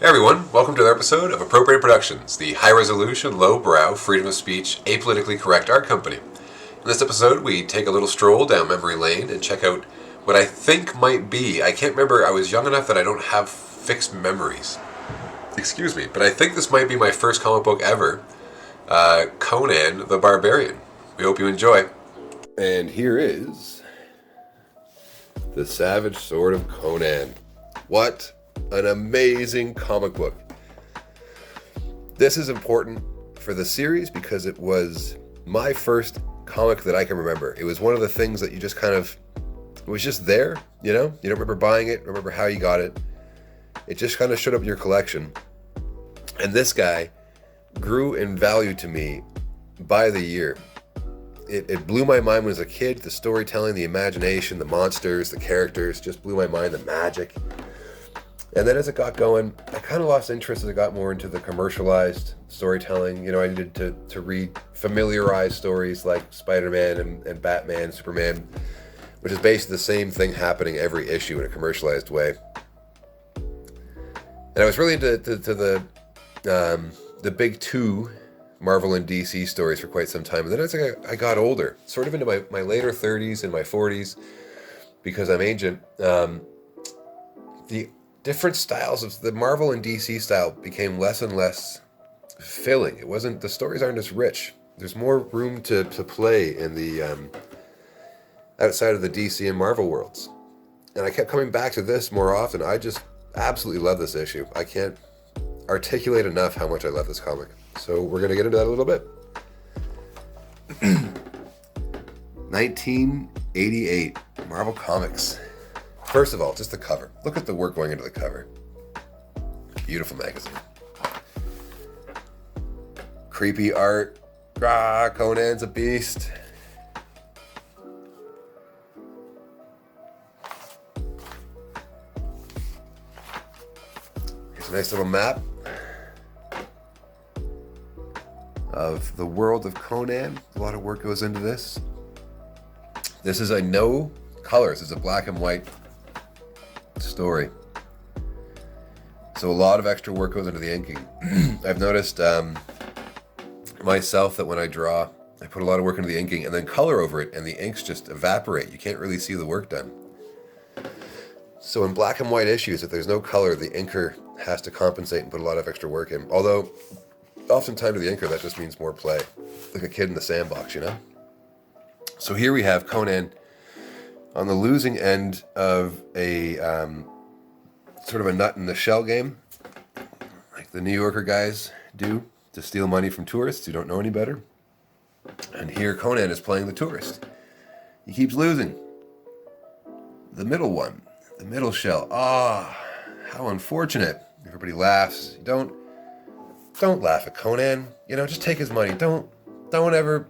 Hey everyone, welcome to another episode of Appropriate Productions, the high-resolution, low-brow, freedom of speech, apolitically correct art company. In this episode, we take a little stroll down memory lane and check out what I think might be, I can't remember, I was young enough that I don't have fixed memories. Excuse me, but I think this might be my first comic book ever, Conan the Barbarian. We hope you enjoy. And here is The Savage Sword of Conan. What an amazing comic book. This is important for the series because it was my first comic that I can remember. It was one of the things that you just kind of, it was just there, you know? You don't remember buying it, remember how you got it. It just kind of showed up in your collection. And this guy grew in value to me by the year. It blew my mind when I was a kid. The storytelling, the imagination, the monsters, the characters just blew my mind, the magic. And then as it got going, I kind of lost interest as I got more into the commercialized storytelling. You know, I needed to read familiarized stories like Spider-Man and Batman, Superman, which is basically the same thing happening every issue in a commercialized way. And I was really into the big two Marvel and DC stories for quite some time. And then as I got older, sort of into my later 30s and my 40s, because I'm ancient, the different styles of the Marvel and DC style became less and less filling. It wasn't, the stories aren't as rich. There's more room to play in the outside of the DC and Marvel worlds. And I kept coming back to this more often. I just absolutely love this issue. I can't articulate enough how much I love this comic. So we're going to get into that a little bit. 1988, Marvel Comics. First of all, just the cover. Look at the work going into the cover. Beautiful magazine. Creepy art. Conan's a beast. Here's a nice little map of the world of Conan. A lot of work goes into this. This is a no colors. It's a black and white story. So a lot of extra work goes into the inking. I've noticed myself that when I draw, I put a lot of work into the inking and then color over it and the inks just evaporate. You can't really see the work done. So in black and white issues, if there's no color, the inker has to compensate and put a lot of extra work in. Although, oftentimes to the inker, that just means more play. Like a kid in the sandbox, you know? So here we have Conan on the losing end of a sort of a nut in the shell game, like the New Yorker guys do to steal money from tourists who don't know any better. And here Conan is playing the tourist. He keeps losing. The middle one, the middle shell. How unfortunate. Everybody laughs. Don't laugh at Conan. You know, just take his money. Don't ever.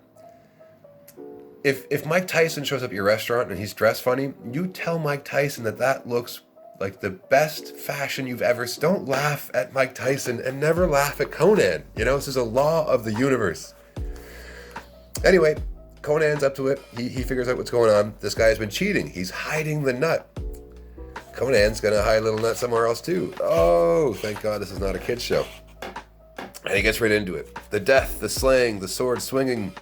If Mike Tyson shows up at your restaurant and he's dressed funny, you tell Mike Tyson that looks like the best fashion you've ever seen. Don't laugh at Mike Tyson and never laugh at Conan. You know, this is a law of the universe. Anyway, Conan's up to it. He figures out what's going on. This guy's been cheating. He's hiding the nut. Conan's gonna hide a little nut somewhere else too. Oh, thank God this is not a kid's show. And he gets right into it. The death, the slaying, the sword swinging.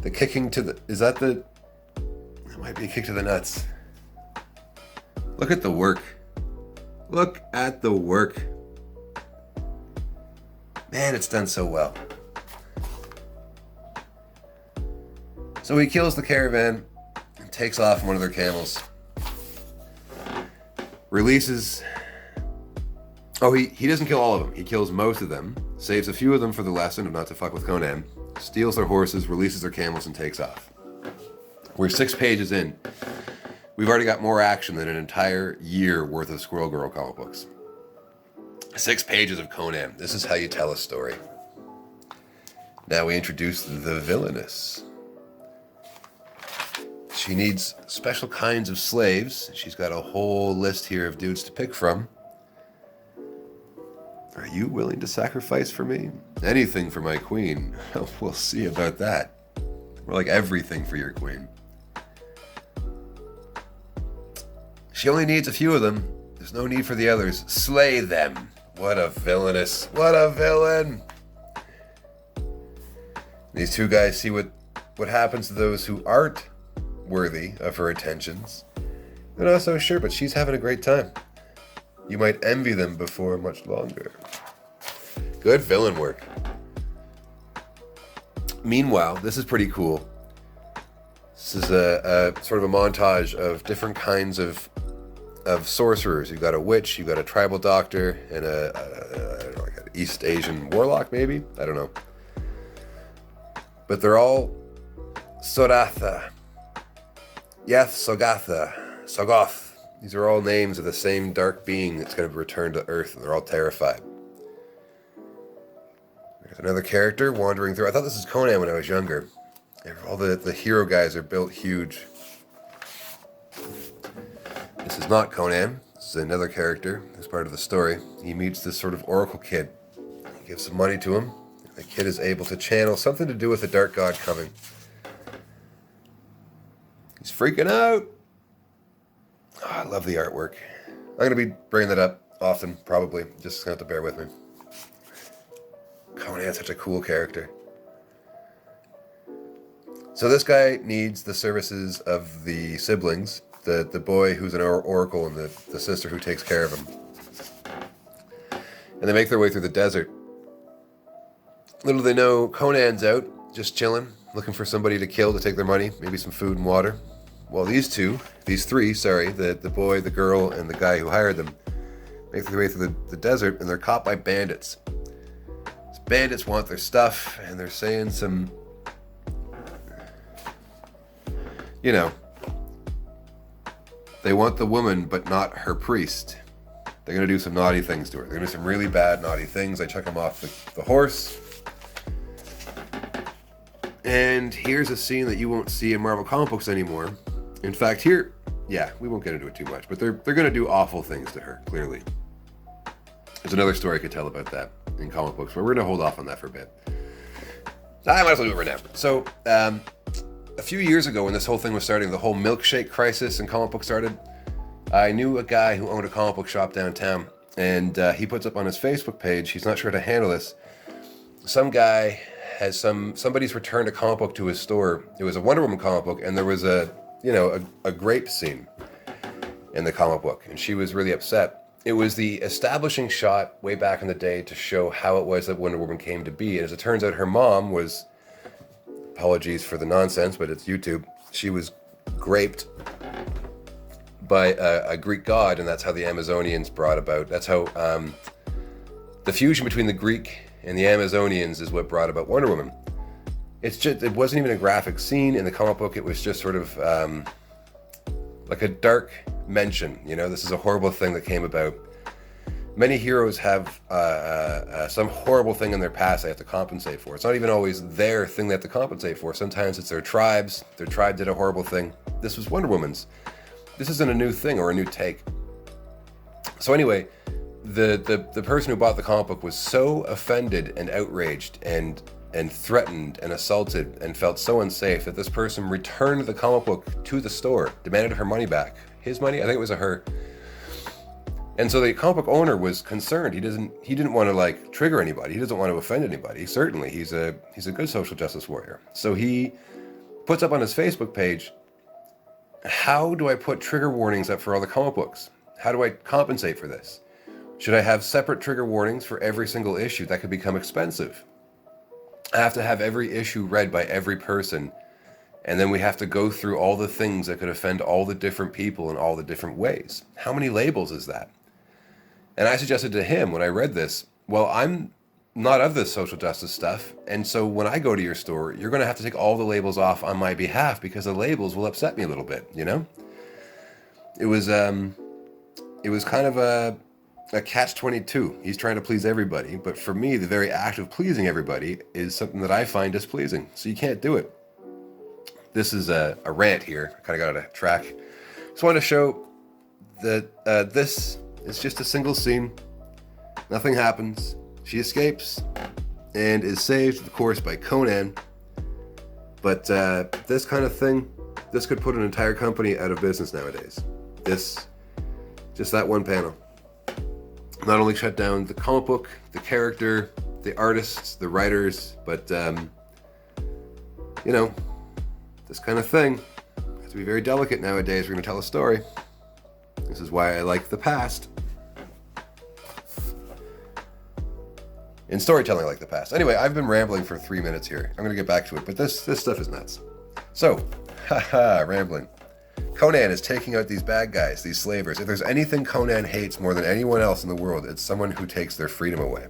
The kicking to the... Is that the... It might be a kick to the nuts. Look at the work. Look at the work. Man, it's done so well. So he kills the caravan and takes off on one of their camels. Releases... Oh, he doesn't kill all of them. He kills most of them. Saves a few of them for the lesson of not to fuck with Conan. Steals their horses, releases their camels, and takes off. We're 6 pages in. We've already got more action than an entire year worth of Squirrel Girl comic books. 6 pages of Conan. This is how you tell a story. Now we introduce the villainess. She needs special kinds of slaves. She's got a whole list here of dudes to pick from. Are you willing to sacrifice for me? Anything for my queen. We'll see about that. More like everything for your queen. She only needs a few of them, There's no need for the others. Slay them. What a villain. These two guys see what happens to those who aren't worthy of her attentions. They're not so sure, but she's having a great time. You might envy them before much longer. Good villain work. Meanwhile, this is pretty cool. This is a sort of a montage of different kinds of sorcerers. You've got a witch, you've got a tribal doctor, and I don't know, like an East Asian warlock, maybe? I don't know. But they're all Soratha, Yeth, Sogoth. These are all names of the same dark being that's going to return to Earth, and they're all terrified. There's another character wandering through. I thought this was Conan when I was younger. All the hero guys are built huge. This is not Conan. This is another character who's part of the story. He meets this sort of oracle kid. He gives some money to him. The kid is able to channel something to do with the dark god coming. He's freaking out. Oh, I love the artwork. I'm going to be bringing that up often, probably. Just going to have to bear with me. Conan's such a cool character. So this guy needs the services of the siblings, the boy who's an oracle and the sister who takes care of him. And they make their way through the desert. Little they know, Conan's out, just chilling, looking for somebody to kill to take their money, maybe some food and water. Well, these three, the boy, the girl, and the guy who hired them, make their way through the desert, and they're caught by bandits. These bandits want their stuff, and they're saying some, they want the woman, but not her priest. They're going to do some naughty things to her. They're going to do some really bad, naughty things. They chuck him off the horse. And here's a scene that you won't see in Marvel comic books anymore. In fact, we won't get into it too much, but they're going to do awful things to her, clearly. There's another story I could tell about that in comic books, but we're going to hold off on that for a bit. I might as well do it right now. So, a few years ago when this whole thing was starting, the whole milkshake crisis in comic books started, I knew a guy who owned a comic book shop downtown, and he puts up on his Facebook page, he's not sure how to handle this, some guy has somebody's returned a comic book to his store. It was a Wonder Woman comic book, and there was a grape scene in the comic book, and she was really upset. It was the establishing shot way back in the day to show how it was that Wonder Woman came to be, and as it turns out, her mom was, apologies for the nonsense, but it's YouTube, she was graped by a Greek god, and that's how the Amazonians brought about, that's how the fusion between the Greek and the Amazonians is what brought about Wonder Woman. It wasn't even a graphic scene in the comic book. It was just sort of like a dark mention. This is a horrible thing that came about. Many heroes have some horrible thing in their past they have to compensate for. It's not even always their thing they have to compensate for. Sometimes it's their tribes. Their tribe did a horrible thing. This was Wonder Woman's. This isn't a new thing or a new take. So anyway, the person who bought the comic book was so offended and outraged and threatened and assaulted and felt so unsafe that this person returned the comic book to the store, demanded her money back. His money? I think it was a her. And so the comic book owner was concerned. He didn't want to trigger anybody. He doesn't want to offend anybody. Certainly, he's a good social justice warrior. So he puts up on his Facebook page, how do I put trigger warnings up for all the comic books? How do I compensate for this? Should I have separate trigger warnings for every single issue? That could become expensive. I have to have every issue read by every person, and then we have to go through all the things that could offend all the different people in all the different ways. How many labels is that? And I suggested to him when I read this, well, I'm not of this social justice stuff, and so when I go to your store, you're going to have to take all the labels off on my behalf because the labels will upset me a little bit, It was kind of a catch-22. He's trying to please everybody, but for me, the very act of pleasing everybody is something that I find displeasing, so you can't do it. This is a rant here. I kind of got out of track. Just wanted to show that this is just a single scene. Nothing happens. She escapes and is saved, of course, by Conan. But this kind of thing, this could put an entire company out of business nowadays. This Just that one panel. Not only shut down the comic book, the character, the artists, the writers, but, this kind of thing has to be very delicate nowadays. We're going to tell a story. This is why I like the past. In storytelling, I like the past. Anyway, I've been rambling for 3 minutes here. I'm going to get back to it, but this stuff is nuts. So, rambling. Conan is taking out these bad guys, these slavers. If there's anything Conan hates more than anyone else in the world, it's someone who takes their freedom away.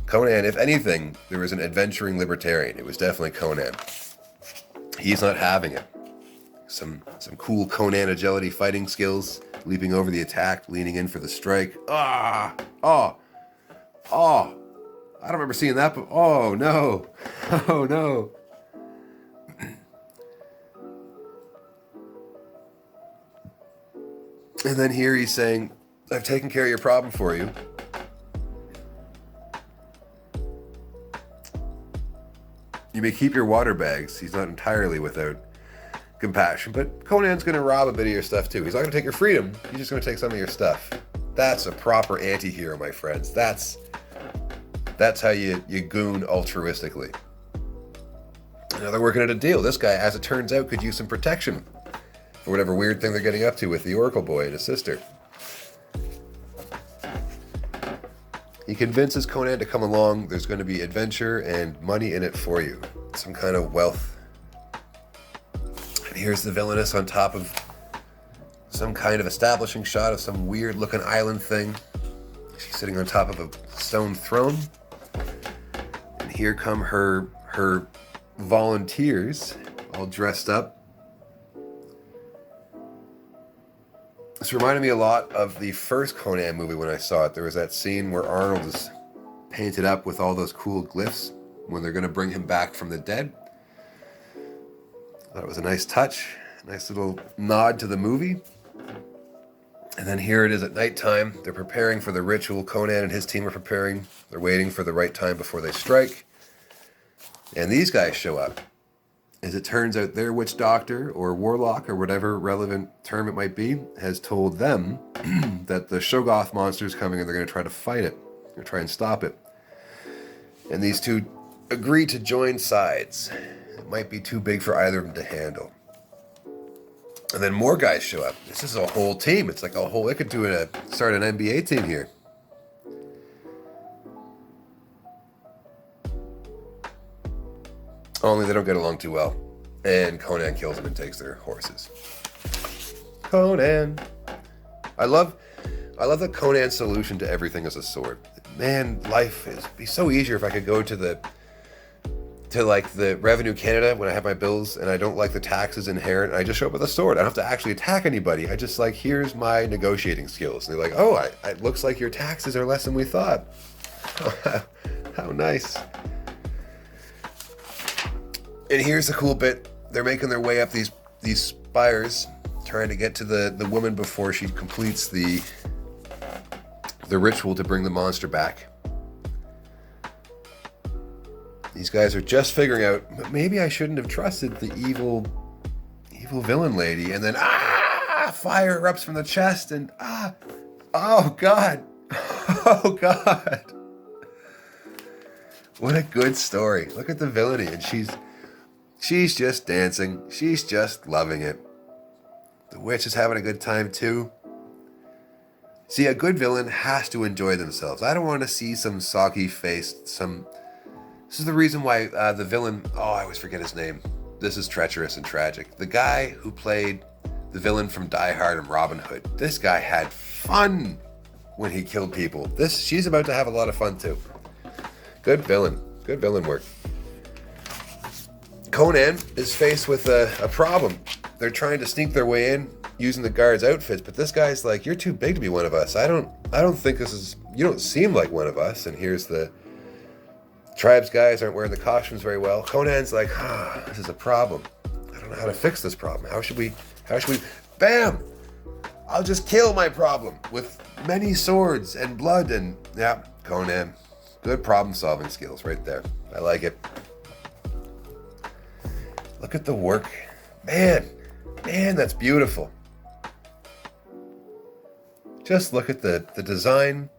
Conan, if anything, there was an adventuring libertarian. It was definitely Conan. He's not having it. Some cool Conan agility fighting skills, leaping over the attack, leaning in for the strike. I don't remember seeing that, but oh no. Oh no. And then here he's saying, I've taken care of your problem for you. You may keep your water bags. He's not entirely without compassion, but Conan's going to rob a bit of your stuff too. He's not going to take your freedom. He's just going to take some of your stuff. That's a proper anti-hero, my friends. That's how you goon altruistically. Now they're working at a deal. This guy, as it turns out, could use some protection for whatever weird thing they're getting up to with the Oracle boy and his sister. He convinces Conan to come along. There's going to be adventure and money in it for you. Some kind of wealth. And here's the villainess on top of some kind of establishing shot of some weird looking island thing. She's sitting on top of a stone throne. And here come her volunteers, all dressed up. This reminded me a lot of the first Conan movie when I saw it. There was that scene where Arnold is painted up with all those cool glyphs when they're going to bring him back from the dead. I thought it was a nice touch, a nice little nod to the movie. And then here it is at nighttime. They're preparing for the ritual. Conan and his team are preparing. They're waiting for the right time before they strike. And these guys show up. As it turns out, their witch doctor or warlock or whatever relevant term it might be has told them that the Shoggoth monster is coming and they're going to try to fight it. They're going to try and stop it. And these two agree to join sides. It might be too big for either of them to handle. And then more guys show up. This is a whole team. It's like a whole... It could start an NBA team here. Only they don't get along too well. And Conan kills them and takes their horses. Conan. I love that Conan's solution to everything is a sword. Man, life would be so easier if I could go to the Revenue Canada when I have my bills and I don't like the taxes inherent, and I just show up with a sword. I don't have to actually attack anybody. I just here's my negotiating skills. And they're like, oh, it looks like your taxes are less than we thought. How nice. And here's the cool bit. They're making their way up these spires, trying to get to the woman before she completes the ritual to bring the monster back. These guys are just figuring out, maybe I shouldn't have trusted the evil villain lady. And then, fire erupts from the chest and, oh God. Oh God. What a good story. Look at the villainy. And she's just dancing. She's just loving it. The witch is having a good time too. See, a good villain has to enjoy themselves. I don't want to see some soggy-faced, This is the reason why the villain... Oh, I always forget his name. This is treacherous and tragic. The guy who played the villain from Die Hard and Robin Hood. This guy had fun when he killed people. She's about to have a lot of fun too. Good villain. Good villain work. Conan is faced with a problem. They're trying to sneak their way in using the guards' outfits, but this guy's like, you're too big to be one of us. I don't think this is... You don't seem like one of us. And here's the... Tribes guys aren't wearing the costumes very well. Conan's like, this is a problem. I don't know how to fix this problem. How should we... Bam! I'll just kill my problem with many swords and blood and... Yeah, Conan. Good problem-solving skills right there. I like it. Look at the work. Man, that's beautiful. Just look at the design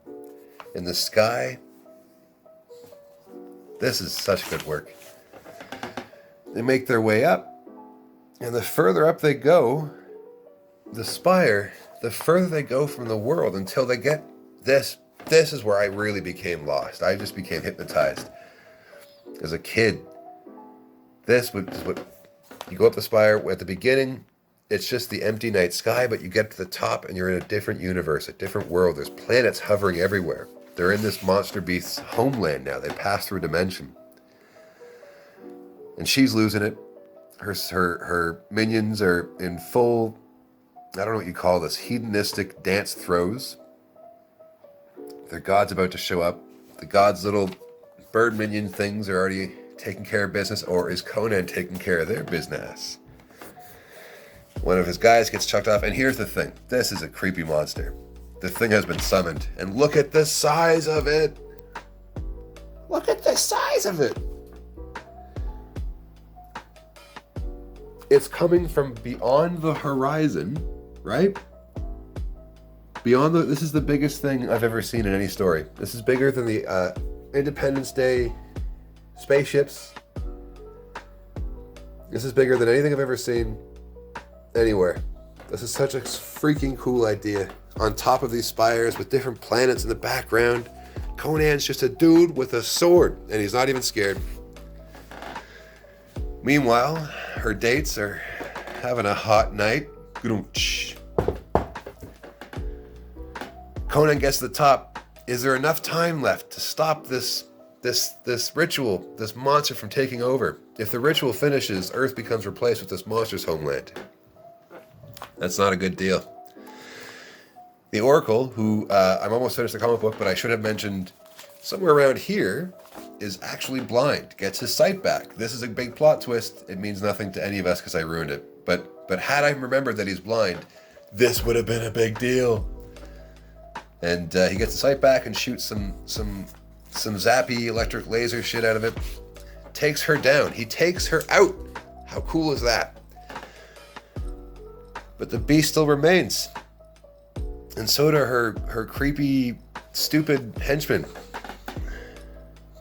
in the sky. This is such good work. They make their way up, and the further up they go, the spire, the further they go from the world until they get this. This is where I really became lost. I just became hypnotized. As a kid, this is what you go up the spire. At the beginning, it's just the empty night sky, but you get to the top and you're in a different universe, a different world. There's planets hovering everywhere. They're in this monster beast's homeland now. They pass through a dimension. And she's losing it. Her minions are in full, I don't know what you call this, hedonistic dance throes. Their god's about to show up. The god's little bird minion things are already taking care of business, or is Conan taking care of their business? One of his guys gets chucked off, and here's the thing. This is a creepy monster. The thing has been summoned, and look at the size of it. Look at the size of it. It's coming from beyond the horizon, right? This is the biggest thing I've ever seen in any story. This is bigger than the Independence Day spaceships. This is bigger than anything I've ever seen anywhere. This is such a freaking cool idea. On top of these spires with different planets in the background, Conan's just a dude with a sword, and he's not even scared. Meanwhile, her dates are having a hot night. Conan gets to the top. Is there enough time left to stop this ritual, this monster from taking over? If the ritual finishes, Earth becomes replaced with this monster's homeland. That's not a good deal. The Oracle, who I'm almost finished the comic book, but I should have mentioned somewhere around here, is actually blind, gets his sight back. This is a big plot twist. It means nothing to any of us because I ruined it. But had I remembered that he's blind, this would have been a big deal. And he gets the sight back and shoots some zappy electric laser shit out of it. Takes her down. He takes her out. How cool is that? But the beast still remains. And so do her creepy, stupid henchmen.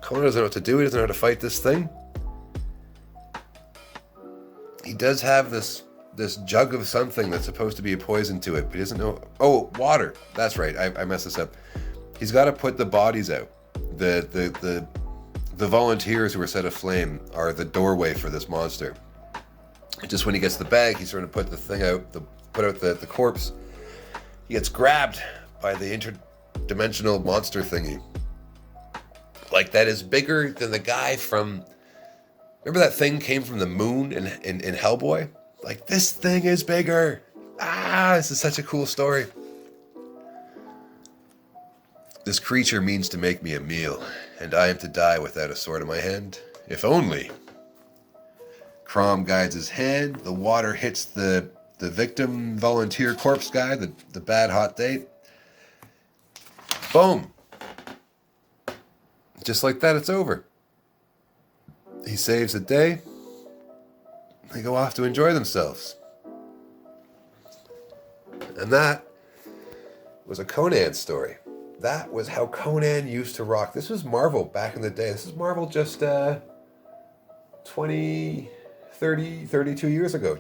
Conan doesn't know what to do. He doesn't know how to fight this thing. He does have this jug of something that's supposed to be a poison to it, but he doesn't know. Oh, water. That's right. I messed this up. He's got to put the bodies out. The volunteers who are set aflame are the doorway for this monster. Just when he gets the bag, he's trying to put the thing out, put out the corpse. He gets grabbed by the interdimensional monster thingy. Like, that is bigger than the guy from... Remember that thing came from the moon in Hellboy? Like, this thing is bigger. This is such a cool story. This creature means to make me a meal, and I am to die without a sword in my hand. If only. Crom guides his hand. The water hits the victim volunteer corpse guy, the bad hot date. Boom. Just like that, it's over. He saves the day. They go off to enjoy themselves. And that was a Conan story. That was how Conan used to rock. This was Marvel back in the day. This is Marvel just 20, 30, 32 years ago.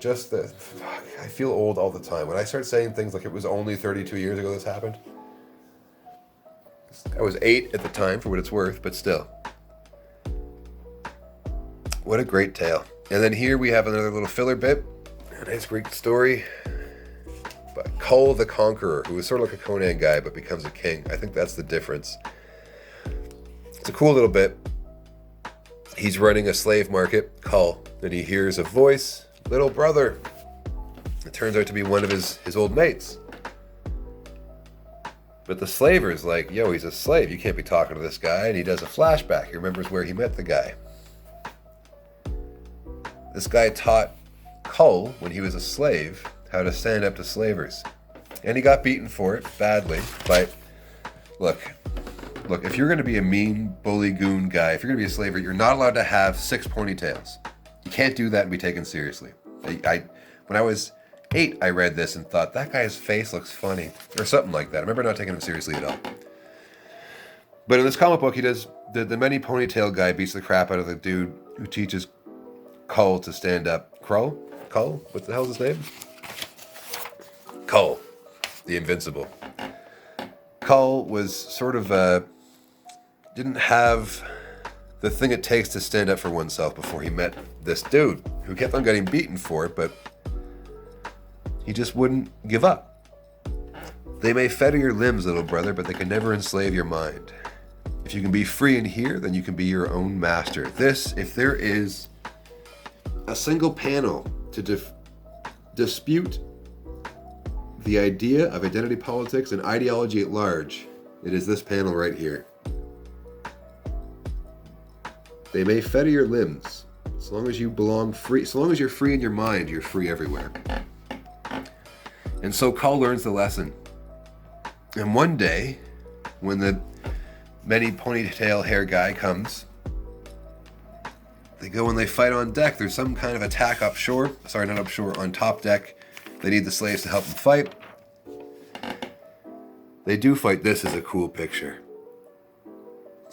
I feel old all the time. When I start saying things like it was only 32 years ago this happened. I was 8 at the time, for what it's worth, but still. What a great tale. And then here we have another little filler bit. A nice Greek story by Kull the Conqueror, who was sort of like a Conan guy, but becomes a king. I think that's the difference. It's a cool little bit. He's running a slave market, Kull, and he hears a voice, little brother. It turns out to be one of his old mates. But the slaver's like, yo, he's a slave. You can't be talking to this guy. And he does a flashback. He remembers where he met the guy. This guy taught Kull, when he was a slave, how to stand up to slavers. And he got beaten for it, badly. But look, if you're going to be a mean, bully, goon guy, if you're going to be a slaver, you're not allowed to have 6 ponytails. You can't do that and be taken seriously. When I was 8, I read this and thought, that guy's face looks funny. Or something like that. I remember not taking him seriously at all. But in this comic book, he does... The many ponytail guy beats the crap out of the dude who teaches Cull to stand up. Cull? What the hell's his name? Cull. The Invincible. Cull was sort of... didn't have the thing it takes to stand up for oneself before he met this dude who kept on getting beaten for it, but he just wouldn't give up. They may fetter your limbs, little brother, but they can never enslave your mind. If you can be free in here, then you can be your own master. This, if there is a single panel to dispute the idea of identity politics and ideology at large, it is this panel right here. They may fetter your limbs. As long as you belong free, so long as you're free in your mind, you're free everywhere. And so Cull learns the lesson. And one day, when the many ponytail hair guy comes, they go and they fight on deck. There's some kind of attack on top deck. They need the slaves to help them fight. They do fight. This is a cool picture.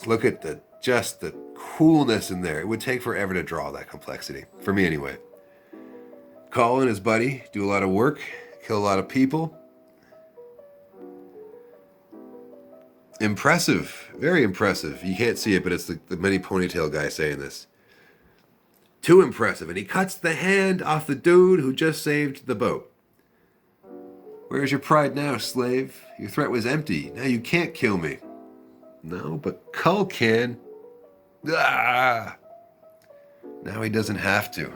Look at the coolness in there. It would take forever to draw that complexity. For me anyway. Cull and his buddy do a lot of work, kill a lot of people. Impressive. Very impressive. You can't see it, but it's the many ponytail guy saying this. Too impressive. And he cuts the hand off the dude who just saved the boat. Where's your pride now, slave? Your threat was empty. Now you can't kill me. No, but Cull can. Ah! Now he doesn't have to.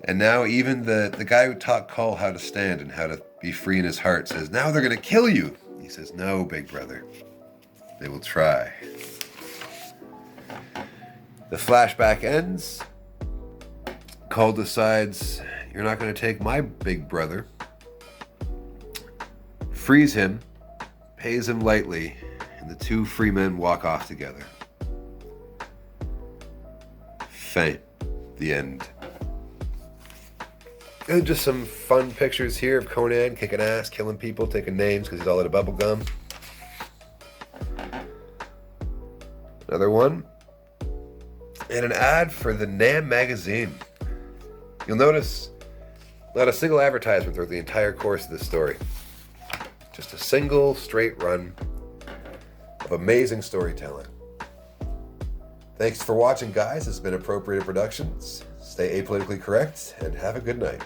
And now even the guy who taught Cull how to stand and how to be free in his heart says, now they're going to kill you. He says, no, big brother. They will try. The flashback ends. Cull decides, you're not going to take my big brother. Frees him, pays him lightly, and the two free men walk off together. Fin. The end. And just some fun pictures here of Conan kicking ass, killing people, taking names because he's all out of bubble gum. Another one. And an ad for the NAM magazine. You'll notice not a single advertisement throughout the entire course of this story. Just a single straight run of amazing storytelling. Thanks for watching, guys. This has been Appropriated Productions. Stay apolitically correct and have a good night.